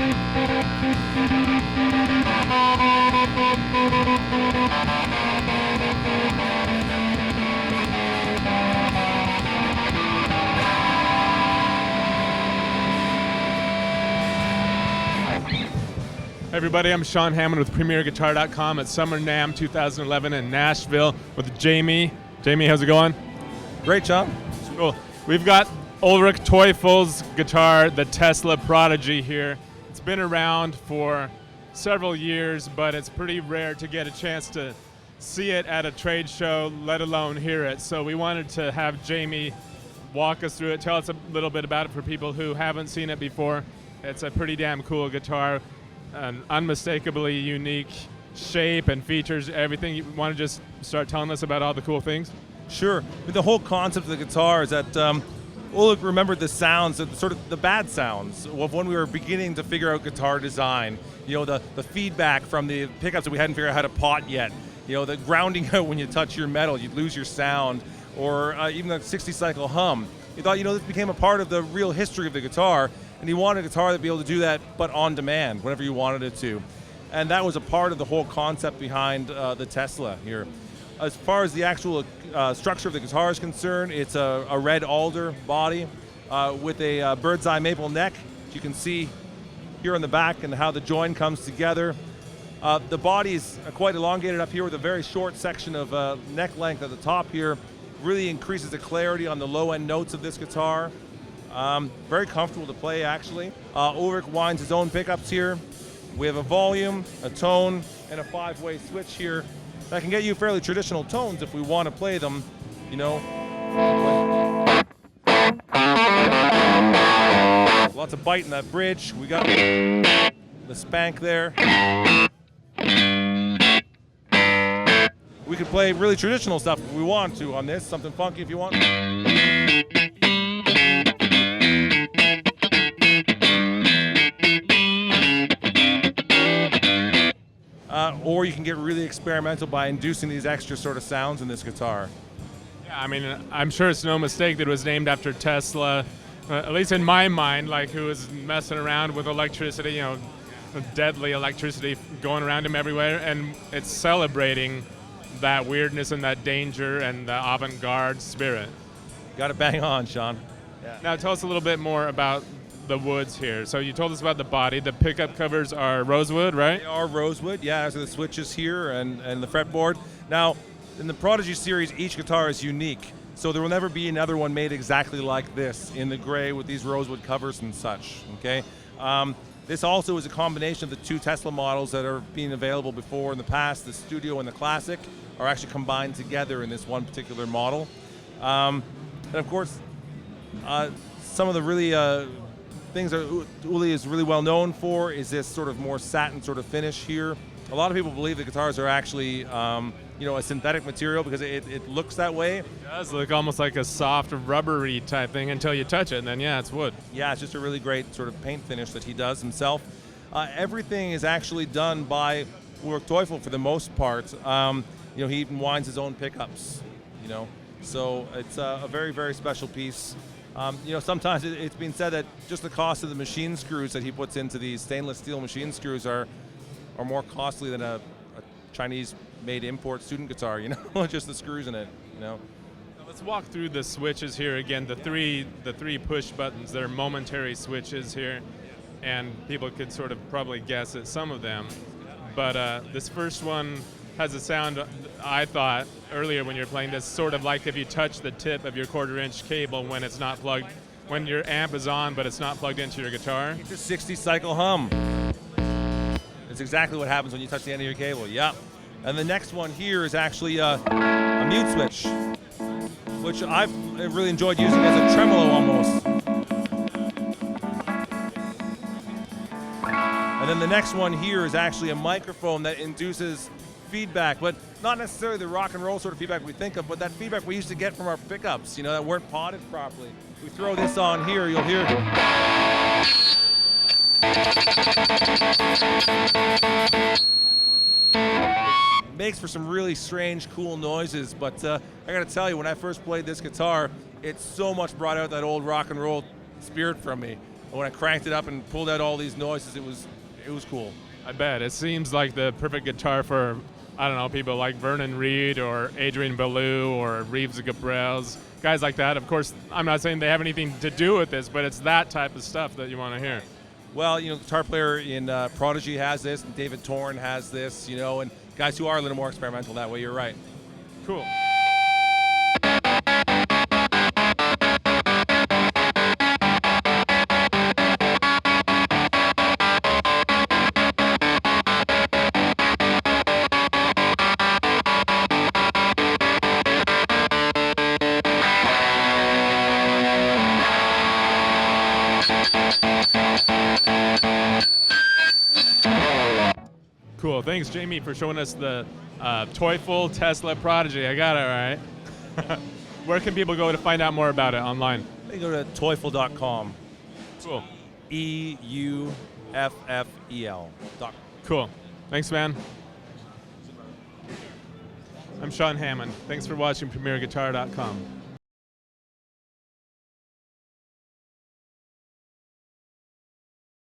Hey everybody, I'm Sean Hammond with PremierGuitar.com at Summer NAMM 2011 in Nashville with Jamie. Jamie, how's it going? Great, Sean. Cool. We've got Ulrich Teufel's guitar, the Tesla Prodigy here. It's been around for several years, but it's pretty rare to get a chance to see it at a trade show, let alone hear it. So we wanted to have Jamie walk us through it, tell us a little bit about it for people who haven't seen it before. It's a pretty damn cool guitar. An unmistakably unique shape and features, everything. You want to just start telling us about all the cool things? Sure. But the whole concept of the guitar is that Ulrich remembered the sounds, sort of the bad sounds of when we were beginning to figure out guitar design. You know, the feedback from the pickups that we hadn't figured out how to pot yet. You know, the grounding out when you touch your metal, you'd lose your sound, or even the 60-cycle hum. He thought, you know, this became a part of the real history of the guitar, and he wanted a guitar that'd be able to do that, but on demand, whenever you wanted it to. And that was a part of the whole concept behind the Tesla here. As far as the actual structure of the guitar is concerned, it's a red alder body with a bird's eye maple neck. You can see here on the back and how the join comes together. The body is quite elongated up here with a very short section of neck length at the top here. Really increases the clarity on the low end notes of this guitar. Very comfortable to play, actually. Ulrich winds his own pickups here. We have a volume, a tone, and a 5-way switch here that can get you fairly traditional tones if we want to play them, you know. Lots of bite in that bridge. We got the spank there. We could play really traditional stuff if we want to on this, something funky if you want. Or you can get really experimental by inducing these extra sort of sounds in this guitar. Yeah, I mean, I'm sure it's no mistake that it was named after Tesla, at least in my mind, like who was messing around with electricity, you know, deadly electricity going around him everywhere, and it's celebrating that weirdness and that danger and the avant-garde spirit. Got it bang on, Sean. Yeah. Now tell us a little bit more about the woods here. So you told us about the body. The pickup covers are rosewood, right? They are rosewood, yeah, as are the switches here and the fretboard. Now, in the Prodigy series, each guitar is unique, so there will never be another one made exactly like this in the gray with these rosewood covers and such, okay? This also is a combination of the two Tesla models that are being available before in the past. The Studio and the Classic are actually combined together in this one particular model. And of course, some of the really things that Uli is really well known for is this sort of more satin sort of finish here. A lot of people believe the guitars are actually, you know, a synthetic material because it looks that way. It does look almost like a soft, rubbery type thing until you touch it, and then yeah, it's wood. Yeah, it's just a really great sort of paint finish that he does himself. Everything is actually done by Ulrich Teuffel for the most part. You know, he even winds his own pickups, you know. So it's a very, very special piece. You know, sometimes it's been said that just the cost of the machine screws that he puts into these stainless steel machine screws are more costly than a Chinese-made import student guitar, you know, just the screws in it, you know. Now let's walk through the switches here again. The three push buttons. They're momentary switches here, and people could sort of probably guess at some of them. But this first one has a sound, I thought earlier when you were playing this, sort of like if you touch the tip of your 1/4-inch cable when it's not plugged, when your amp is on but it's not plugged into your guitar. It's a 60-cycle hum. It's exactly what happens when you touch the end of your cable, yep. And the next one here is actually a mute switch, which I've really enjoyed using as a tremolo almost. And then the next one here is actually a microphone that induces feedback, but not necessarily the rock and roll sort of feedback we think of, but that feedback we used to get from our pickups, you know, that weren't potted properly. If we throw this on here, you'll hear makes for some really strange, cool noises, but I gotta tell you, when I first played this guitar, it so much brought out that old rock and roll spirit from me. when I cranked it up and pulled out all these noises, it was cool. I bet. It seems like the perfect guitar for, I don't know, people like Vernon Reid or Adrian Belew or Reeves Gabrels, guys like that. Of course, I'm not saying they have anything to do with this, but it's that type of stuff that you want to hear. Well, guitar player in Prodigy has this, and David Torn has this, and guys who are a little more experimental that way, you're right. Cool. Cool. Thanks, Jamie, for showing us the Teuffel Tesla Prodigy. I got it all right. Where can people go to find out more about it online? They go to Teuffel.com. Cool. EUFFEL. Cool. Thanks, man. I'm Sean Hammond. Thanks for watching PremierGuitar.com.